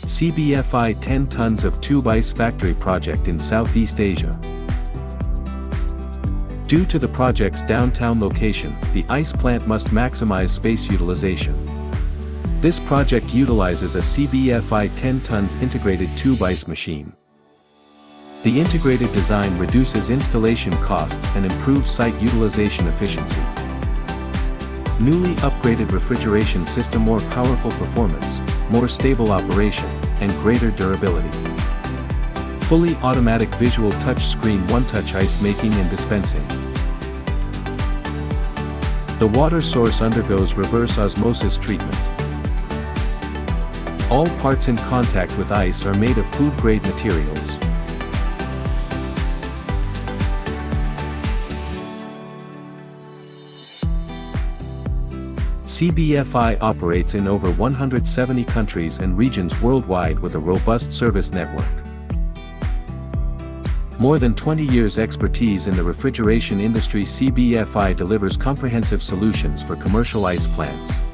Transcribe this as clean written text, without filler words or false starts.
CBFI 10 tons of tube ice factory project in Southeast Asia. Due to the project's downtown location, the ice plant must maximize space utilization. This project utilizes a CBFI 10 tons integrated tube ice machine. The integrated design reduces installation costs and improves site utilization efficiency. Newly upgraded refrigeration system, more powerful performance, more stable operation, and greater durability. Fully automatic visual touch screen, one-touch ice making and dispensing. The water source undergoes reverse osmosis treatment. All parts in contact with ice are made of food-grade materials. CBFI operates in over 170 countries and regions worldwide with a robust service network. More than 20 years expertise in the refrigeration industry, CBFI delivers comprehensive solutions for commercial ice plants.